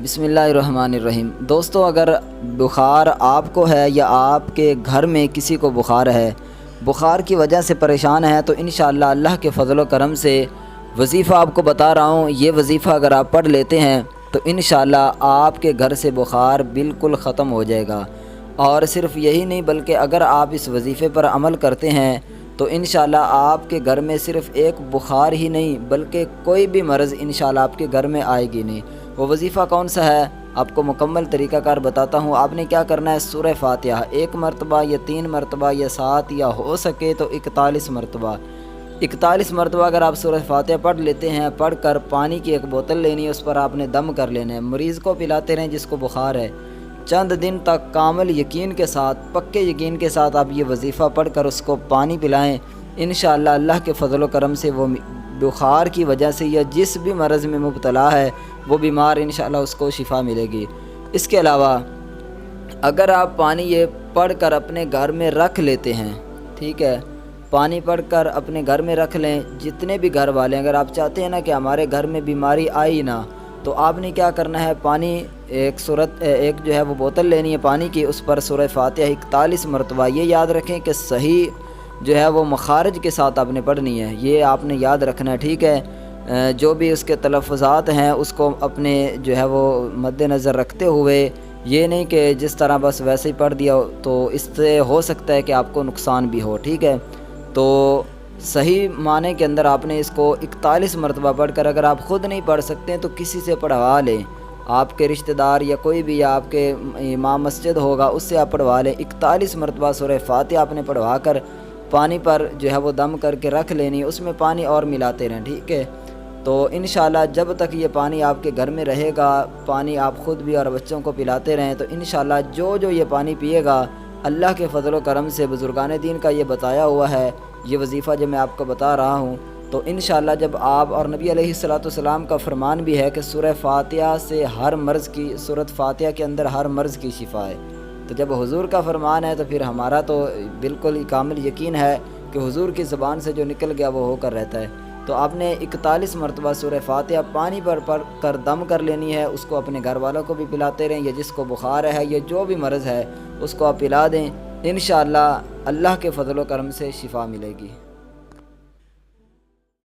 بسم اللہ الرحمن الرحیم۔ دوستو، اگر بخار آپ کو ہے یا آپ کے گھر میں کسی کو بخار ہے، بخار کی وجہ سے پریشان ہے، تو انشاءاللہ اللہ کے فضل و کرم سے وظیفہ آپ کو بتا رہا ہوں، یہ وظیفہ اگر آپ پڑھ لیتے ہیں تو انشاءاللہ آپ کے گھر سے بخار بالکل ختم ہو جائے گا۔ اور صرف یہی نہیں بلکہ اگر آپ اس وظیفے پر عمل کرتے ہیں تو انشاءاللہ آپ کے گھر میں صرف ایک بخار ہی نہیں بلکہ کوئی بھی مرض انشاءاللہ آپ کے گھر میں آئے گی نہیں۔ وہ وظیفہ کون سا ہے آپ کو مکمل طریقہ کار بتاتا ہوں۔ آپ نے کیا کرنا ہے، سورہ فاتحہ 1 مرتبہ یا 3 مرتبہ یا 7 یا ہو سکے تو 41 مرتبہ 41 مرتبہ اگر آپ سورہ فاتحہ پڑھ لیتے ہیں، پڑھ کر پانی کی ایک بوتل لینی ہے، اس پر آپ نے دم کر لینا ہے، مریض کو پلاتے رہیں جس کو بخار ہے۔ چند دن تک کامل یقین کے ساتھ، پکے یقین کے ساتھ آپ یہ وظیفہ پڑھ کر اس کو پانی پلائیں، انشاءاللہ اللہ کے فضل و کرم سے وہ بخار کی وجہ سے یا جس بھی مرض میں مبتلا ہے وہ بیمار انشاءاللہ اس کو شفا ملے گی۔ اس کے علاوہ اگر آپ پانی یہ پڑھ کر اپنے گھر میں رکھ لیتے ہیں، ٹھیک ہے، پانی پڑھ کر اپنے گھر میں رکھ لیں، جتنے بھی گھر والے ہیں، اگر آپ چاہتے ہیں نا کہ ہمارے گھر میں بیماری آئی نہ، تو آپ نے کیا کرنا ہے، پانی ایک جو ہے وہ بوتل لینی ہے پانی کی، اس پر سورہ فاتحہ 41 مرتبہ، یہ یاد رکھیں کہ صحیح جو ہے وہ مخارج کے ساتھ آپ نے پڑھنی ہے، یہ آپ نے یاد رکھنا ہے، ٹھیک ہے۔ جو بھی اس کے تلفظات ہیں اس کو اپنے جو ہے وہ مد نظر رکھتے ہوئے، یہ نہیں کہ جس طرح بس ویسے ہی پڑھ دیا تو اس سے ہو سکتا ہے کہ آپ کو نقصان بھی ہو، ٹھیک ہے۔ تو صحیح معنی کے اندر آپ نے اس کو 41 مرتبہ پڑھ کر، اگر آپ خود نہیں پڑھ سکتے ہیں تو کسی سے پڑھوا لیں، آپ کے رشتہ دار یا کوئی بھی یا آپ کے امام مسجد ہوگا اس سے آپ پڑھوا لیں۔ 41 مرتبہ سورہ فاتحہ آپ نے پڑھوا کر پانی پر جو ہے وہ دم کر کے رکھ لینی، اس میں پانی اور ملاتے رہیں، ٹھیک ہے۔ تو انشاءاللہ جب تک یہ پانی آپ کے گھر میں رہے گا، پانی آپ خود بھی اور بچوں کو پلاتے رہیں، تو انشاءاللہ جو یہ پانی پیے گا، اللہ کے فضل و کرم سے بزرگان دین کا یہ بتایا ہوا ہے، یہ وظیفہ جو میں آپ کو بتا رہا ہوں، تو انشاءاللہ جب آپ، اور نبی علیہ السلام کا فرمان بھی ہے کہ سورہ فاتحہ سے ہر مرض کی، سورۃ فاتحہ کے اندر ہر مرض کی شفا ہے، تو جب حضور کا فرمان ہے تو پھر ہمارا تو بالکل کامل یقین ہے کہ حضور کی زبان سے جو نکل گیا وہ ہو کر رہتا ہے۔ تو آپ نے 41 مرتبہ سورہ فاتحہ پانی پر پڑھ کر دم کر لینی ہے، اس کو اپنے گھر والوں کو بھی پلاتے رہیں، یا جس کو بخار ہے یا جو بھی مرض ہے اس کو آپ پلا دیں، انشاءاللہ اللہ کے فضل و کرم سے شفا ملے گی۔